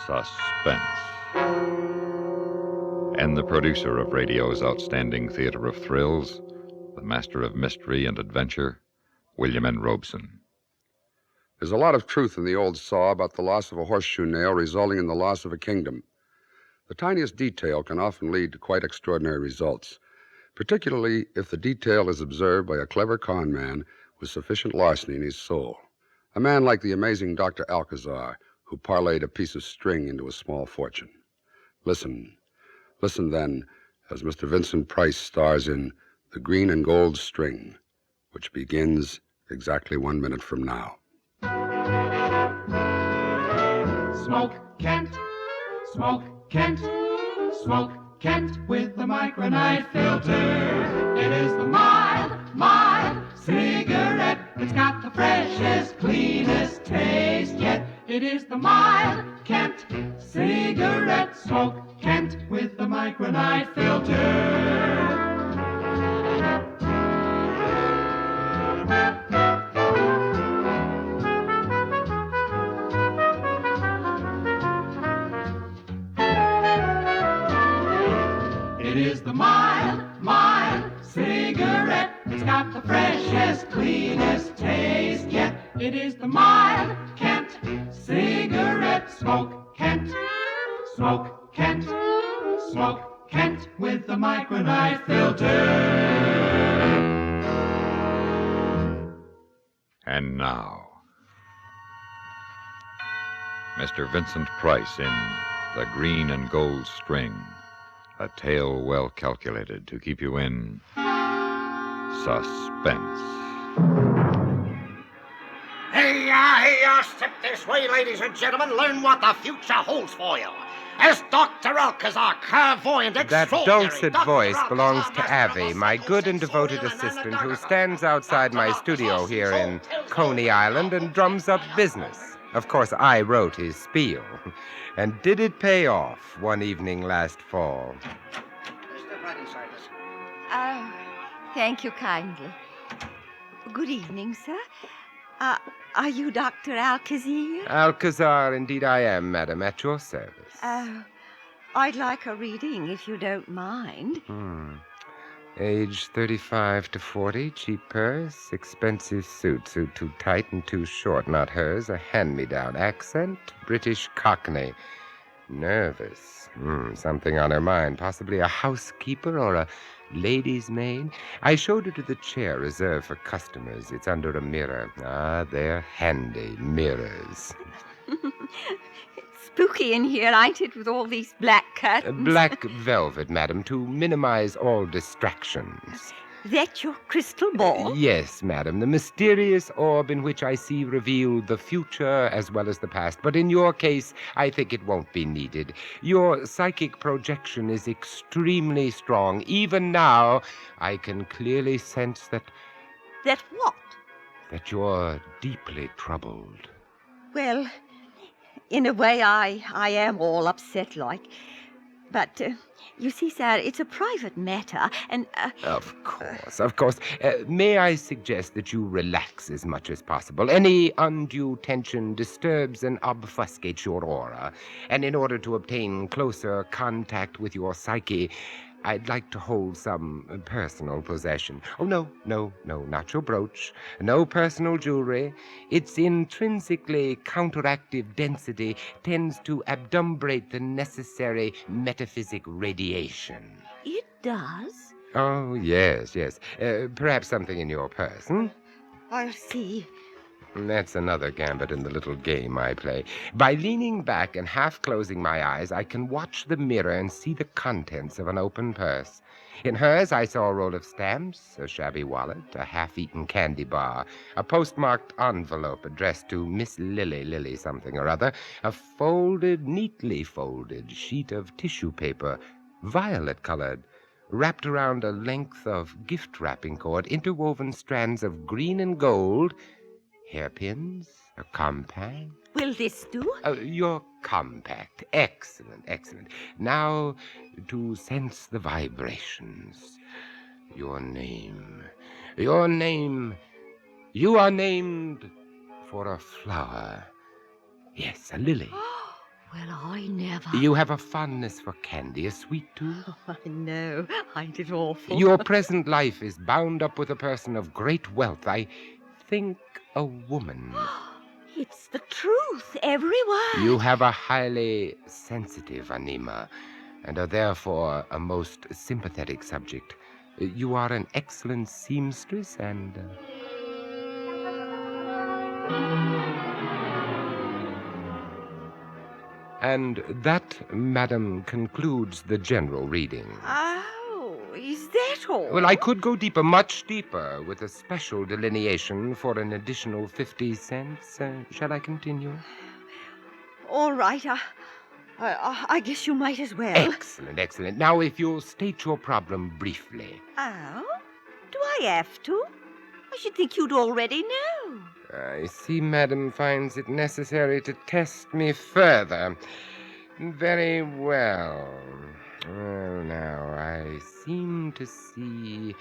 Suspense. And the producer of radio's outstanding theater of thrills, the master of mystery and adventure, William N. Robeson. There's a lot of truth in the old saw about the loss of a horseshoe nail resulting in the loss of a kingdom. The tiniest detail can often lead to quite extraordinary results, particularly if the detail is observed by a clever con man with sufficient larceny in his soul. A man like the amazing Dr. Alcazar, who parlayed a piece of string into a small fortune. Listen then, as Mr. Vincent Price stars in The Green and Gold String, which begins exactly 1 minute from now. Smoke Kent, Smoke Kent, Smoke Kent with the micronite filter. It is the mild cigarette. It's got the freshest, cleanest taste yet. It is the mild Kent cigarette. Smoke Kent with the micronite filter. It is the mild cigarette. It's got the freshest, cleanest taste yet. It is the mild Kent cigarette. Smoke Kent, Smoke Kent, Smoke Kent with the micronite filter. And now, Mr. Vincent Price in The Green and Gold String, a tale well calculated to keep you in suspense. Hey, step this way, ladies and gentlemen. Learn what the future holds for you. As Dr. Alcazar, clairvoyant, That extraordinary, dulcet Dr. voice Alcazar, belongs to master of Abby, the my subtle, good and devoted sensorial, and assistant who analytical. stands outside my Dr. studio Alcazar's here soul in tells Coney me Island and drums up business. Of course, I wrote his spiel. And did it pay off one evening last fall? Step right inside, listen. Oh, thank you kindly. Good evening, sir. Are you Dr. Alcazar? Alcazar, indeed I am, madam, at your service. I'd like a reading, if you don't mind. Age 35 to 40, cheap purse, expensive suit too tight and too short, not hers, a hand-me-down accent, British Cockney. Nervous. Something on her mind, possibly a housekeeper or a lady's maid. I showed her to the chair reserved for customers. It's under a mirror. They're handy mirrors. Spooky in here, ain't it, with all these black curtains? Black velvet, madam, to minimize all distractions. That your crystal ball? Yes, madam, the mysterious orb in which I see revealed the future as well as the past. But in your case, I think it won't be needed. Your psychic projection is extremely strong. Even now, I can clearly sense that... That what? That you're deeply troubled. Well, in a way, I am all upset like. But, you see, sir, it's a private matter, and... Of course. May I suggest that you relax as much as possible? Any undue tension disturbs and obfuscates your aura. And in order to obtain closer contact with your psyche, I'd like to hold some personal possession. Oh, no, not your brooch. No personal jewelry. Its intrinsically counteractive density tends to adumbrate the necessary metaphysic radiation. It does? Oh, yes. Perhaps something in your purse, I'll see. That's another gambit in the little game I play. By leaning back and half closing my eyes, I can watch the mirror and see the contents of an open purse. In hers, I saw a roll of stamps, a shabby wallet, a half-eaten candy bar, a postmarked envelope addressed to Miss Lily something or other, a neatly folded sheet of tissue paper, violet-colored, wrapped around a length of gift-wrapping cord, interwoven strands of green and gold, hairpins, a compact. Will this do? Your compact. Excellent. Now, to sense the vibrations. Your name. You are named for a flower. Yes, a lily. Well, I never. You have a fondness for candy, a sweet tooth. Oh, I know. Ain't it awful? Your present life is bound up with a person of great wealth. I think a woman. It's the truth, every word. You have a highly sensitive anima, and are therefore a most sympathetic subject. You are an excellent seamstress and... And that, madam, concludes the general reading. Oh, is that all? Well, I could go deeper, much deeper, with a special delineation for an additional 50 cents. Shall I continue? All right, I guess you might as well. Excellent, excellent. Now, if you'll state your problem briefly. Oh? Do I have to? I should think you'd already know. I see madam finds it necessary to test me further. Very well. Well, now, I seem to see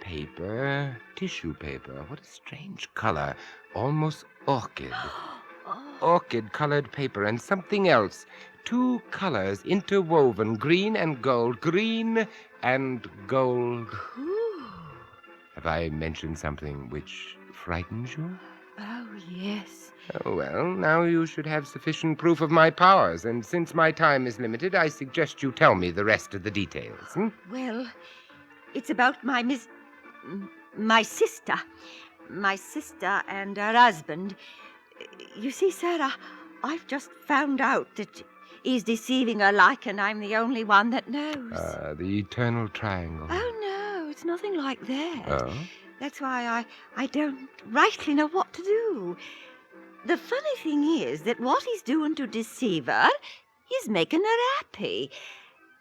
paper, tissue paper. What a strange color. Almost orchid. Orchid-colored paper and something else. 2 colors interwoven, green and gold. Green and gold. Ooh. Have I mentioned something which frightens you? Oh, yes. Oh, well, now you should have sufficient proof of my powers, and since my time is limited, I suggest you tell me the rest of the details. Well, it's about my sister. My sister and her husband. You see, sir, I've just found out that he's deceiving her like, and I'm the only one that knows. The eternal triangle. Oh, no, it's nothing like that. Oh? That's why I don't rightly know what to do. The funny thing is that what he's doing to deceive her, he's making her happy.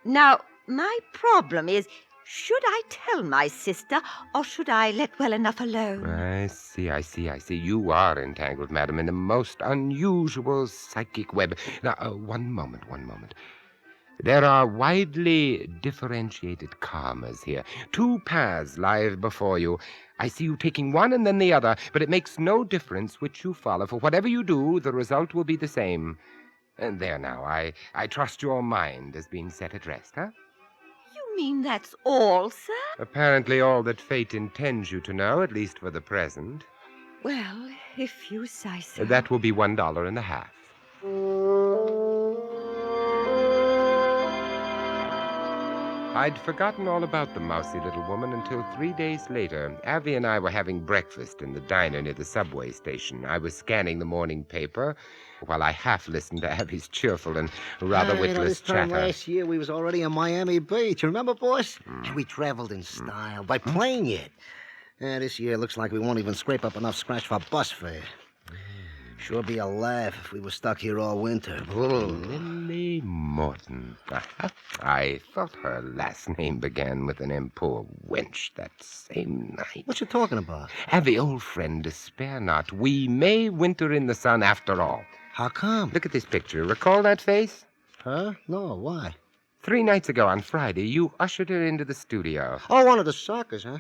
Now, my problem is, should I tell my sister, or should I let well enough alone? I see. You are entangled, madam, in a most unusual psychic web. Now, one moment. There are widely differentiated karmas here. 2 paths lie before you. I see you taking one and then the other, but it makes no difference which you follow, for whatever you do, the result will be the same. And there now, I trust your mind has been set at rest, huh? You mean that's all, sir? Apparently all that fate intends you to know, at least for the present. Well, if you say so. That will be $1.50. I'd forgotten all about the mousy little woman until 3 days later. Avi and I were having breakfast in the diner near the subway station. I was scanning the morning paper while I half listened to Avi's cheerful and rather witless This time chatter. last year, we was already in Miami Beach. Remember, boss? And we traveled in style, by plane yet. This year, looks like we won't even scrape up enough scratch for bus fare. Sure be a laugh if we were stuck here all winter. Lily Morton. I thought her last name began with an M. Poor wench that same night. What you talking about? Avi, old friend, despair not. We may winter in the sun after all. How come? Look at this picture. Recall that face? Huh? No, why? 3 nights ago on Friday, you ushered her into the studio. Oh, one of the suckers, huh?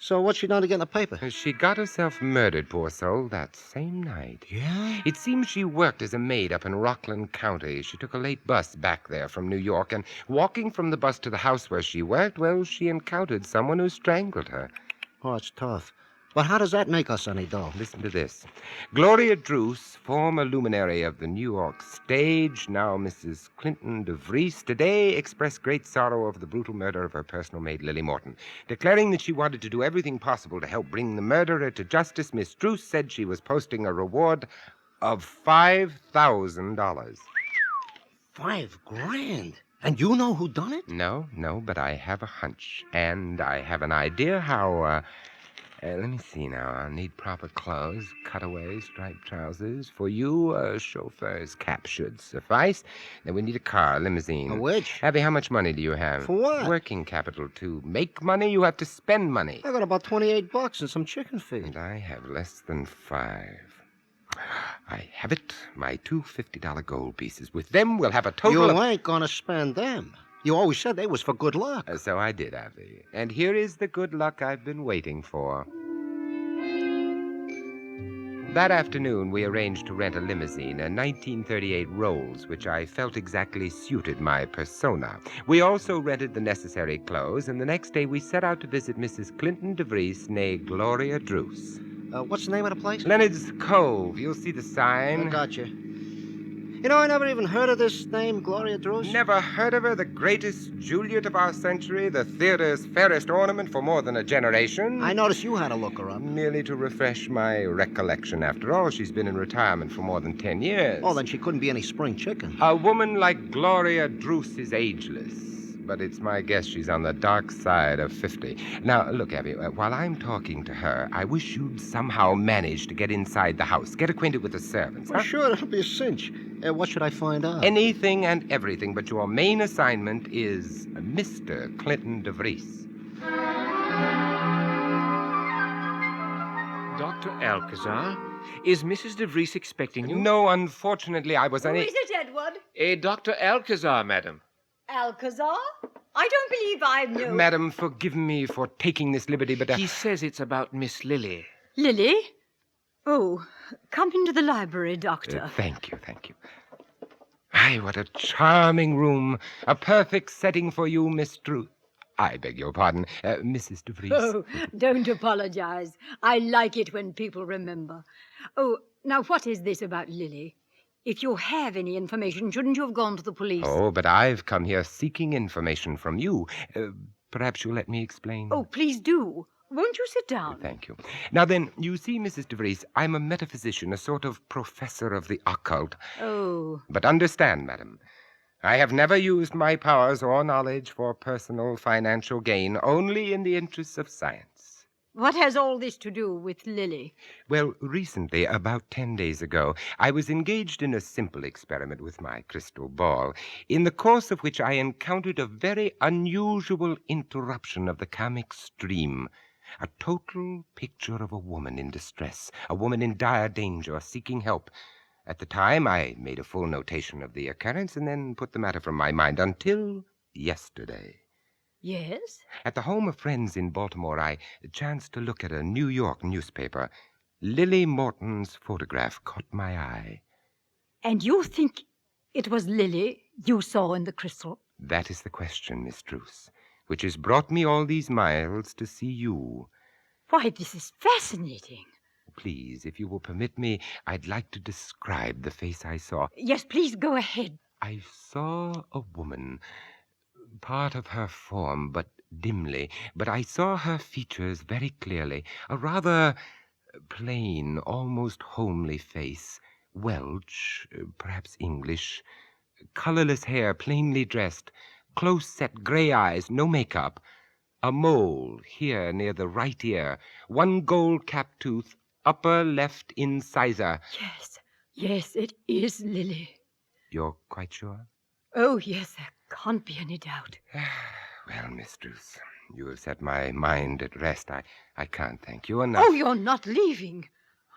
So what's she done to get in the paper? She got herself murdered, poor soul, that same night. Yeah? It seems she worked as a maid up in Rockland County. She took a late bus back there from New York, and walking from the bus to the house where she worked, well, she encountered someone who strangled her. Oh, it's tough. But how does that make us any dough? Listen to this. Gloria Druce, former luminary of the New York stage, now Mrs. Clinton de Vries, today expressed great sorrow over the brutal murder of her personal maid, Lily Morton. Declaring that she wanted to do everything possible to help bring the murderer to justice, Miss Druce said she was posting a reward of $5,000. $5,000? And you know who done it? No, but I have a hunch. And I have an idea how, let me see now. I'll need proper clothes, cutaway, striped trousers. For you, a chauffeur's cap should suffice. Then we need a car, a limousine. A which? Abby, how much money do you have? For what? Working capital. To make money, you have to spend money. I got about $28 and some chicken feed. And I have less than 5. I have it. My 2 $50 gold pieces. With them, we'll have a total You of... ain't gonna spend them. You always said they was for good luck. So I did, Abby. And here is the good luck I've been waiting for. That afternoon, we arranged to rent a limousine, a 1938 Rolls, which I felt exactly suited my persona. We also rented the necessary clothes, and the next day we set out to visit Mrs. Clinton DeVries, née Gloria Druce. What's the name of the place? Leonard's Cove. You'll see the sign. I gotcha. You know, I never even heard of this name, Gloria Druce. Never heard of her, the greatest Juliet of our century, the theater's fairest ornament for more than a generation? I noticed you had to look her up. Merely to refresh my recollection. After all, she's been in retirement for more than 10 years. Oh, then she couldn't be any spring chicken. A woman like Gloria Druce is ageless, but it's my guess she's on the dark side of 50. Now, look, Abby, while I'm talking to her, I wish you'd somehow manage to get inside the house. Get acquainted with the servants, Well, huh? sure, that'll be a cinch. What should I find out? Anything and everything, but your main assignment is Mr. Clinton DeVries. Dr. Alcazar, is Mrs. DeVries expecting you? No, unfortunately, I was Who unable... is it, Edward? Dr. Alcazar, madam. Alcazar? I don't believe I know. Madam, forgive me for taking this liberty, but... He says it's about Miss Lily. Lily? Oh, come into the library, Doctor. Thank you. Ay, what a charming room. A perfect setting for you, Miss Druce. I beg your pardon, Mrs. DeVries. Oh, don't apologize. I like it when people remember. Oh, now what is this about Lily? If you have any information, shouldn't you have gone to the police? Oh, but I've come here seeking information from you. Perhaps you'll let me explain. Oh, please do. Won't you sit down? Thank you. Now then, you see, Mrs. DeVries, I'm a metaphysician, a sort of professor of the occult. Oh. But understand, madam, I have never used my powers or knowledge for personal financial gain, only in the interests of science. What has all this to do with Lily? Well, recently, about 10 days ago, I was engaged in a simple experiment with my crystal ball, in the course of which I encountered a very unusual interruption of the comic stream. A total picture of a woman in distress, a woman in dire danger, seeking help. At the time, I made a full notation of the occurrence and then put the matter from my mind until yesterday. Yes? At the home of friends in Baltimore, I chanced to look at a New York newspaper. Lily Morton's photograph caught my eye. And you think it was Lily you saw in the crystal? That is the question, Miss Druce, which has brought me all these miles to see you. Why, this is fascinating. Please, if you will permit me, I'd like to describe the face I saw. Yes, please go ahead. I saw a woman, part of her form, but dimly, but I saw her features very clearly, a rather plain, almost homely face, Welsh, perhaps English, colorless hair, plainly dressed, close-set gray eyes, no makeup, a mole here near the right ear, one gold-capped tooth, upper left incisor. Yes, it is Lily. You're quite sure? Oh, yes, there can't be any doubt. Well, Miss Druce, you have set my mind at rest. I can't thank you enough. Oh, you're not leaving.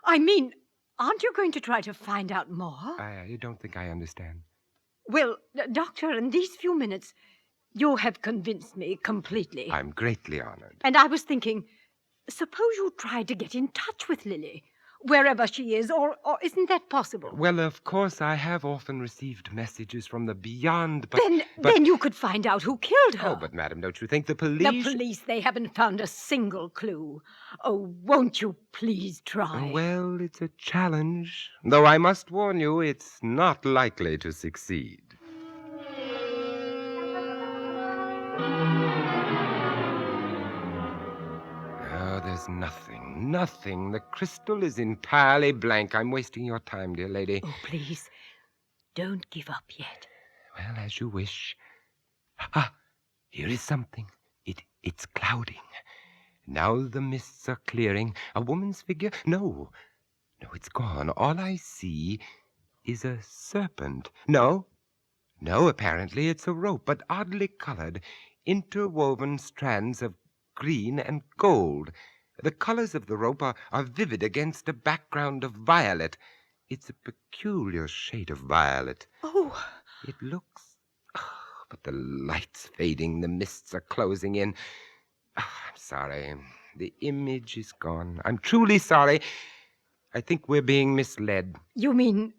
I mean, aren't you going to try to find out more? I don't think I understand. Well, Doctor, in these few minutes, you have convinced me completely. I'm greatly honored. And I was thinking, suppose you try to get in touch with Lily, wherever she is, or isn't that possible? Well, of course, I have often received messages from the beyond, but... Then you could find out who killed her. Oh, but, madam, don't you think the police... The police, they haven't found a single clue. Oh, won't you please try? Well, it's a challenge, though I must warn you, it's not likely to succeed. Oh, there's nothing. The crystal is entirely blank. I'm wasting your time, dear lady. Oh, please, don't give up yet. Well, as you wish. Ah, here is something. It's clouding. Now the mists are clearing. A woman's figure? No, it's gone. All I see is a serpent. No, apparently it's a rope, but oddly colored, interwoven strands of green and gold. The colors of the rope are vivid against a background of violet. It's a peculiar shade of violet. Oh. It looks... but the light's fading, the mists are closing in. I'm sorry. The image is gone. I'm truly sorry. I think we're being misled. You mean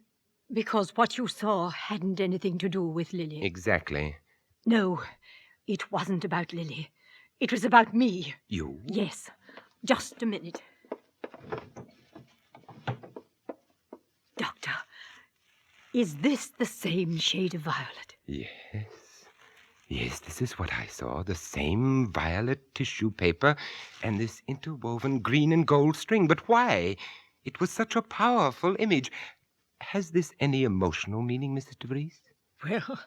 because what you saw hadn't anything to do with Lily? Exactly. No, it wasn't about Lily. It was about me. You? Yes. Just a minute. Doctor, is this the same shade of violet? Yes. Yes, this is what I saw. The same violet tissue paper and this interwoven green and gold string. But why? It was such a powerful image. Has this any emotional meaning, Mrs. DeVries? Well,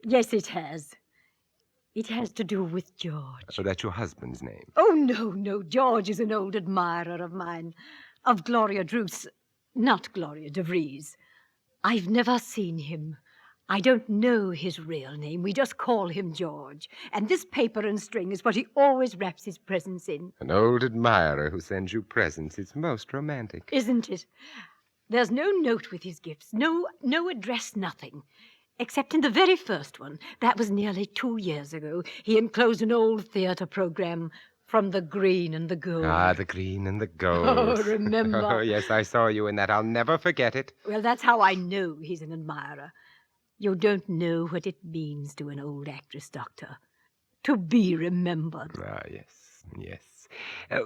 yes, it has. It has to do with George. So that's your husband's name? Oh, no. George is an old admirer of mine. Of Gloria Druce, not Gloria DeVries. I've never seen him. I don't know his real name. We just call him George. And this paper and string is what he always wraps his presents in. An old admirer who sends you presents. It's most romantic. Isn't it? There's no note with his gifts. No address, nothing. Except in the very first one. That was nearly 2 years ago. He enclosed an old theater program from The Green and the Gold. Ah, The Green and the Gold. Oh, remember? Oh, yes, I saw you in that. I'll never forget it. Well, that's how I know he's an admirer. You don't know what it means to an old actress, Doctor. To be remembered. Ah, yes.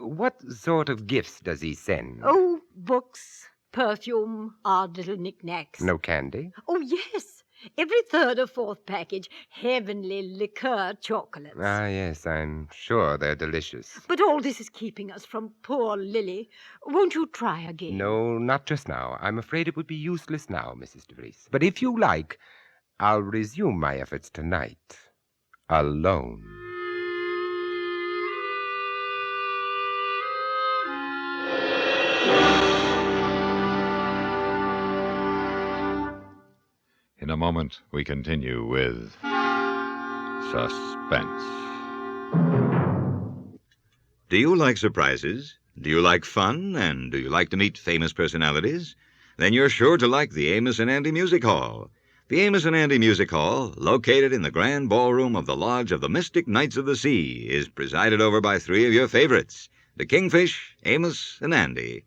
What sort of gifts does he send? Oh, books, perfume, odd little knickknacks. No candy? Oh, yes. Every third or fourth package, heavenly liqueur chocolates. Ah, yes, I'm sure they're delicious. But all this is keeping us from poor Lily. Won't you try again? No, not just now. I'm afraid it would be useless now, Mrs. DeVries. But if you like, I'll resume my efforts tonight. Alone. In a moment, we continue with Suspense. Do you like surprises? Do you like fun? And do you like to meet famous personalities? Then you're sure to like the Amos and Andy Music Hall. The Amos and Andy Music Hall, located in the grand ballroom of the Lodge of the Mystic Knights of the Sea, is presided over by 3 of your favorites, the Kingfish, Amos, and Andy.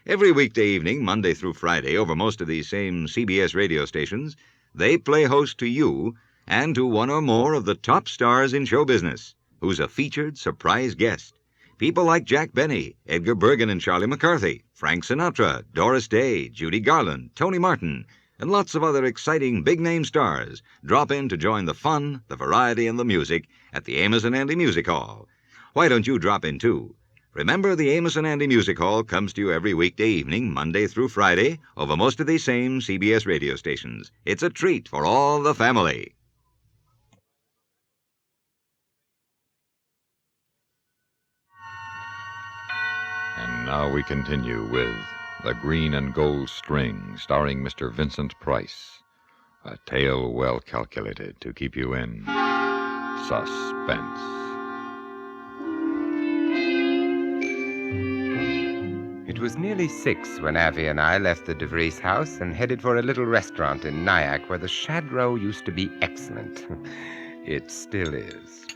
Every weekday evening, Monday through Friday, over most of these same CBS radio stations, they play host to you and to one or more of the top stars in show business, who's a featured surprise guest. People like Jack Benny, Edgar Bergen and Charlie McCarthy, Frank Sinatra, Doris Day, Judy Garland, Tony Martin, and lots of other exciting big-name stars drop in to join the fun, the variety, and the music at the Amos and Andy Music Hall. Why don't you drop in, too? Remember, the Amos and Andy Music Hall comes to you every weekday evening, Monday through Friday, over most of these same CBS radio stations. It's a treat for all the family. And now we continue with The Green and Gold String, starring Mr. Vincent Price. A tale well calculated to keep you in suspense. It was nearly 6 when Avi and I left the DeVries house and headed for a little restaurant in Nyack where the Shadrow used to be excellent. It still is.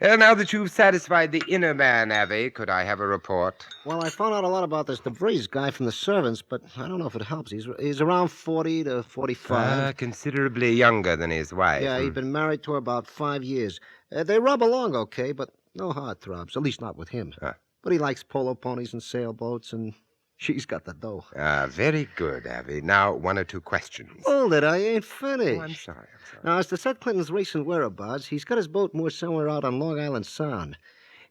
Now that you've satisfied the inner man, Avi, could I have a report? Well, I found out a lot about this DeVries guy from the servants, but I don't know if it helps. He's around 40 to 45. Considerably younger than his wife. Yeah, he'd been married to her about 5 years. They rub along okay, but no heartthrobs, at least not with him. But he likes polo ponies and sailboats, and she's got the dough. Very good, Avi. Now, 1 or 2 questions. Hold it, I ain't finished. Oh, I'm sorry. Now, as to Seth Clinton's recent whereabouts, he's got his boat moored somewhere out on Long Island Sound.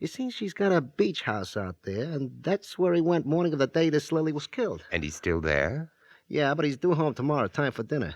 You see, she's got a beach house out there, and that's where he went morning of the day this Lily was killed. And he's still there? Yeah, but he's due home tomorrow, time for dinner.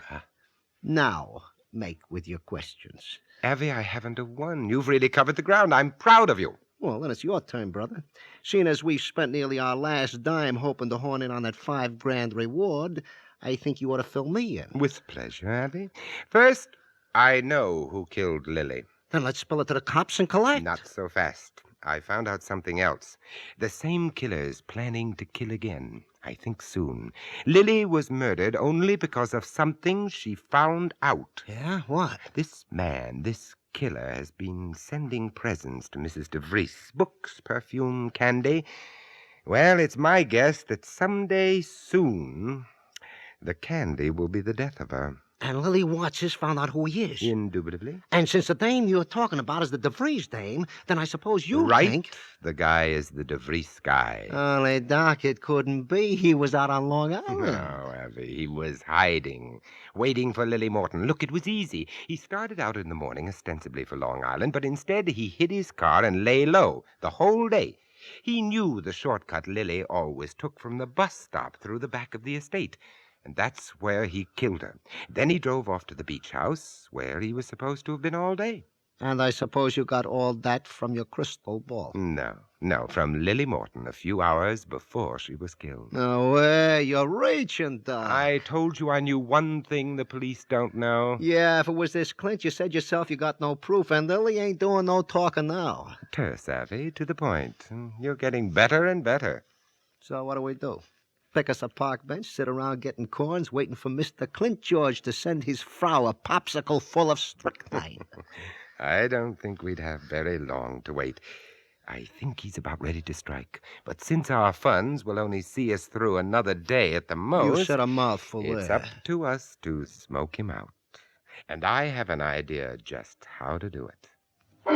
Now, make with your questions. Avi, I haven't a one. You've really covered the ground. I'm proud of you. Well, then it's your turn, brother. Seeing as we've spent nearly our last dime hoping to horn in on that $5 grand reward, I think you ought to fill me in. With pleasure, Avi. First, I know who killed Lily. Then let's spill it to the cops and collect. Not so fast. I found out something else. The same killer's planning to kill again. I think soon. Lily was murdered only because of something she found out. Yeah? What? This man, this killer, has been sending presents to Mrs. DeVries. Books, perfume, candy. Well, it's my guess that someday soon the candy will be the death of her. And Lily Watts found out who he is. Indubitably. And since the dame you're talking about is the DeVries dame, then I suppose you right. think... The guy is the DeVries guy. Only, Doc, it couldn't be. He was out on Long Island. No, Avi, he was hiding, waiting for Lily Morton. Look, it was easy. He started out in the morning ostensibly for Long Island, but instead he hid his car and lay low the whole day. He knew the shortcut Lily always took from the bus stop through the back of the estate, and that's where he killed her. Then he drove off to the beach house, where he was supposed to have been all day. And I suppose you got all that from your crystal ball. No, from Lily Morton a few hours before she was killed. No way, you're reaching, Doc. I told you I knew one thing the police don't know. Yeah, if it was this Clint, you said yourself you got no proof, and Lily ain't doing no talking now. Terse, Avi, to the point. You're getting better and better. So what do? Pick us a park bench, sit around getting corns, waiting for Mr. Clint George to send his frau a popsicle full of strychnine. I don't think we'd have very long to wait. I think he's about ready to strike. But since our funds will only see us through another day at the most... You said a mouthful it's there. up to us to smoke him out. And I have an idea just how to do it. Oh,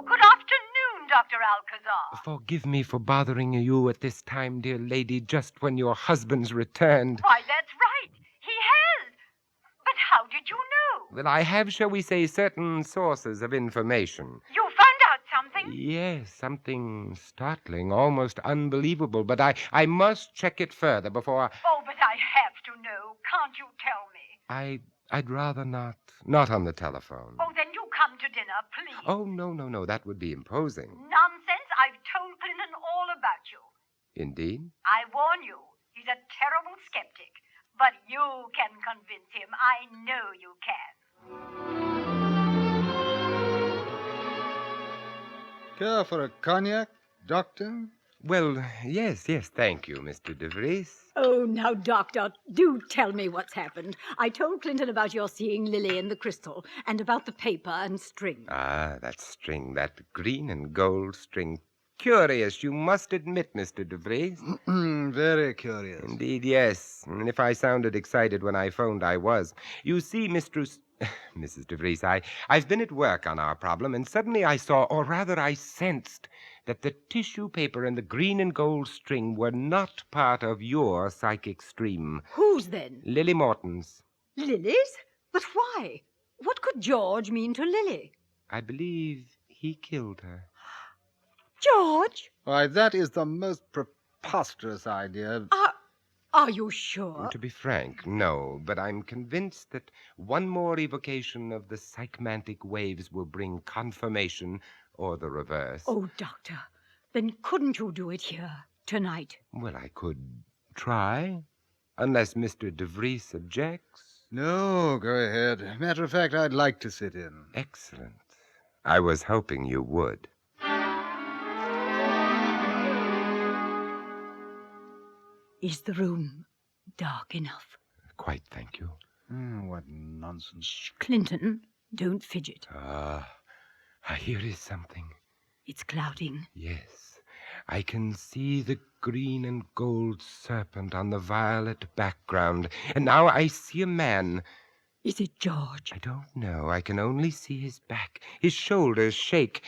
good afternoon, Dr. Alcazar. Forgive me for bothering you at this time, dear lady, just when your husband's returned. Why, that's right. He has. But how did you know? Well, I have, shall we say, certain sources of information. You found out something? Yes, something startling, almost unbelievable, but I must check it further before... Oh, but I have to know. Can't you tell me? I'd rather not. Not on the telephone. Oh, then you come to dinner, please. Oh, no, that would be imposing. Nonsense. I've told Clinton all about you. Indeed? I warn you, he's a terrible skeptic. But you can convince him. I know you can. Care for a cognac, Doctor? Well, yes, thank you, Mr. DeVries. Oh, now, Doctor, do tell me what's happened. I told Clinton about your seeing Lily in the crystal, and about the paper and string. Ah, that string, that green and gold string. Curious, you must admit, Mr. DeVries. Very curious. Indeed, yes. And if I sounded excited when I phoned, I was. You see, Mrs. DeVries, I've been at work on our problem, and suddenly I saw, or rather I sensed, that the tissue paper and the green and gold string were not part of your psychic stream. Whose then? Lily Morton's. Lily's? But why? What could George mean to Lily? I believe he killed her. George? Why, that is the most preposterous idea. Are you sure? To be frank, no, but I'm convinced that one more evocation of the psychmantic waves will bring confirmation or the reverse. Oh, Doctor, then couldn't you do it here, tonight? Well, I could try, unless Mr. DeVries objects. No, go ahead. Matter of fact, I'd like to sit in. Excellent. I was hoping you would. Is the room dark enough? Quite, thank you. What nonsense. Shh, Clinton, don't fidget. Here is something. It's clouding. Yes, I can see the green and gold serpent on the violet background, and now I see a man. Is it George? I don't know. I can only see his back. His shoulders shake,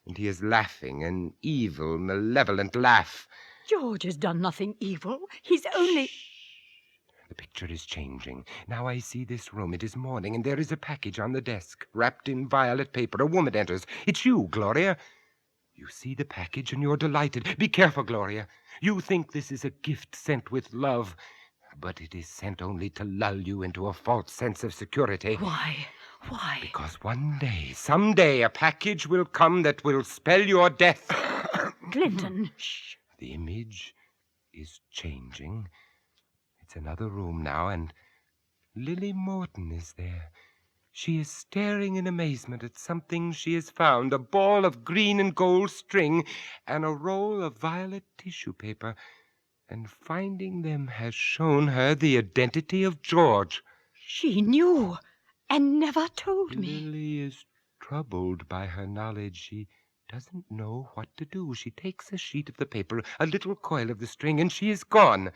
and he is laughing, an evil, malevolent laugh. George has done nothing evil. He's only... Shh. The picture is changing. Now I see this room. It is morning, and there is a package on the desk, wrapped in violet paper. A woman enters. It's you, Gloria. You see the package, and you're delighted. Be careful, Gloria. You think this is a gift sent with love, but it is sent only to lull you into a false sense of security. Why? Because one day, someday, a package will come that will spell your death. Clinton, shh. The image is changing. It's another room now, and Lily Morton is there. She is staring in amazement at something she has found, a ball of green and gold string and a roll of violet tissue paper, and finding them has shown her the identity of George. She knew and never told me. Lily is troubled by her knowledge. She doesn't know what to do. She takes a sheet of the paper, a little coil of the string, and she is gone.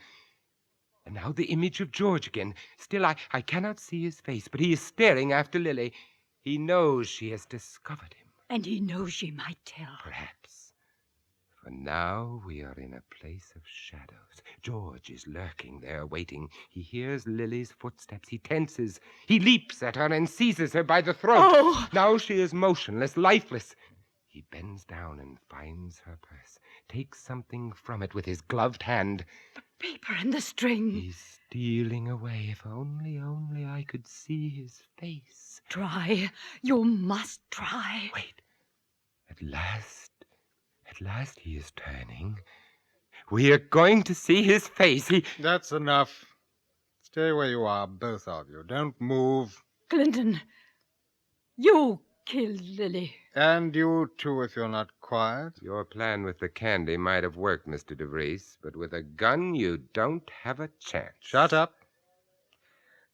And now the image of George again. Still, I cannot see his face, but he is staring after Lily. He knows she has discovered him. And he knows she might tell. Perhaps. For now we are in a place of shadows. George is lurking there, waiting. He hears Lily's footsteps. He tenses. He leaps at her and seizes her by the throat. Oh! Now she is motionless, lifeless. He bends down and finds her purse, takes something from it with his gloved hand. The paper and the string. He's stealing away. If only I could see his face. Try. You must try. Wait. At last he is turning. We are going to see his face. That's enough. Stay where you are, both of you. Don't move. Clinton, you killed Lily. And you, too, if you're not quiet. Your plan with the candy might have worked, Mr. DeVries, but with a gun, you don't have a chance. Shut up.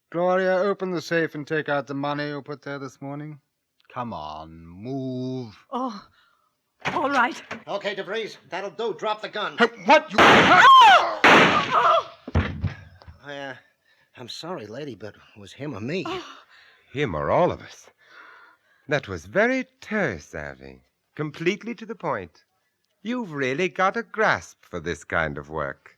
Gloria, open the safe and take out the money you put there this morning. Come on, move. Oh, all right. Okay, DeVries, that'll do. Drop the gun. Hey, what? You... I'm sorry, lady, but it was him or me. Him or all of us. That was very terse, Avi. Completely to the point. You've really got a grasp for this kind of work.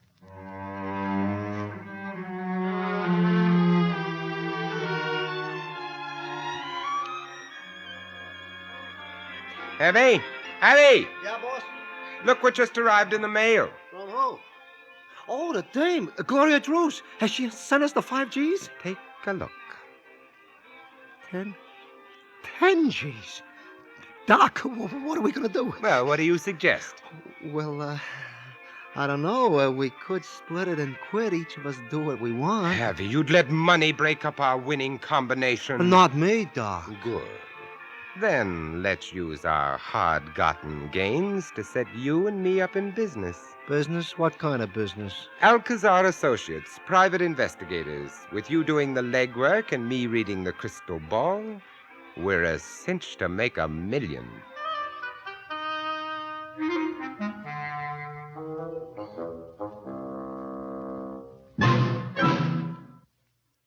Abby! Abby! Yeah, boss? Look what just arrived in the mail. From who? Oh, the dame, Gloria Drews. Has she sent us the 5 Gs? Take a look. 10 Gs. Doc, what are we going to do? Well, what do you suggest? Well, I don't know. We could split it and quit. Each of us do what we want. Abby, you'd let money break up our winning combination. Not me, Doc. Good. Then let's use our hard-gotten gains to set you and me up in business. Business? What kind of business? Alcazar Associates, private investigators. With you doing the legwork and me reading the crystal ball, we're a cinch to make $1 million.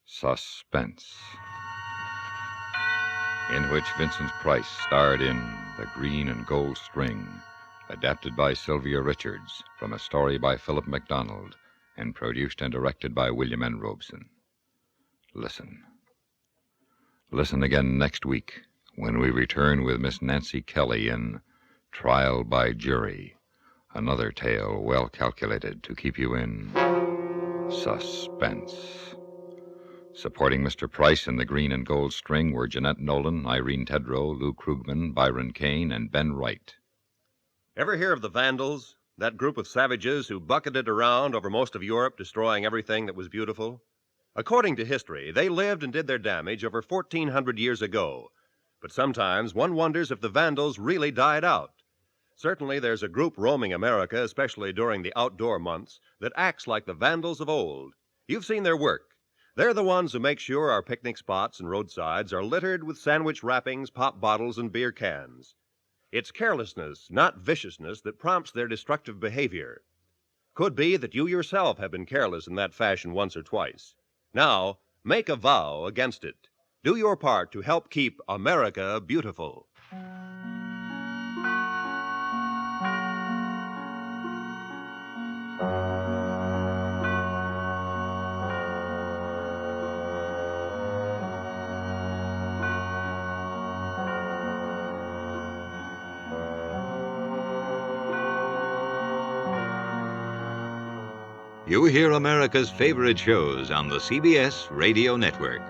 Suspense, in which Vincent Price starred in The Green and Gold String, adapted by Silvia Richards from a story by Philip MacDonald, and produced and directed by William N. Robeson. Listen. Listen again next week when we return with Miss Nancy Kelly in Trial by Jury, another tale well calculated to keep you in suspense. Supporting Mr. Price in The Green and Gold String were Jeanette Nolan, Irene Tedrow, Lou Krugman, Byron Kane, and Ben Wright. Ever hear of the Vandals? That group of savages who bucketed around over most of Europe, destroying everything that was beautiful? According to history, they lived and did their damage over 1,400 years ago. But sometimes one wonders if the Vandals really died out. Certainly there's a group roaming America, especially during the outdoor months, that acts like the Vandals of old. You've seen their work. They're the ones who make sure our picnic spots and roadsides are littered with sandwich wrappings, pop bottles, and beer cans. It's carelessness, not viciousness, that prompts their destructive behavior. Could be that you yourself have been careless in that fashion once or twice. Now, make a vow against it. Do your part to help keep America beautiful. You hear America's favorite shows on the CBS Radio Network.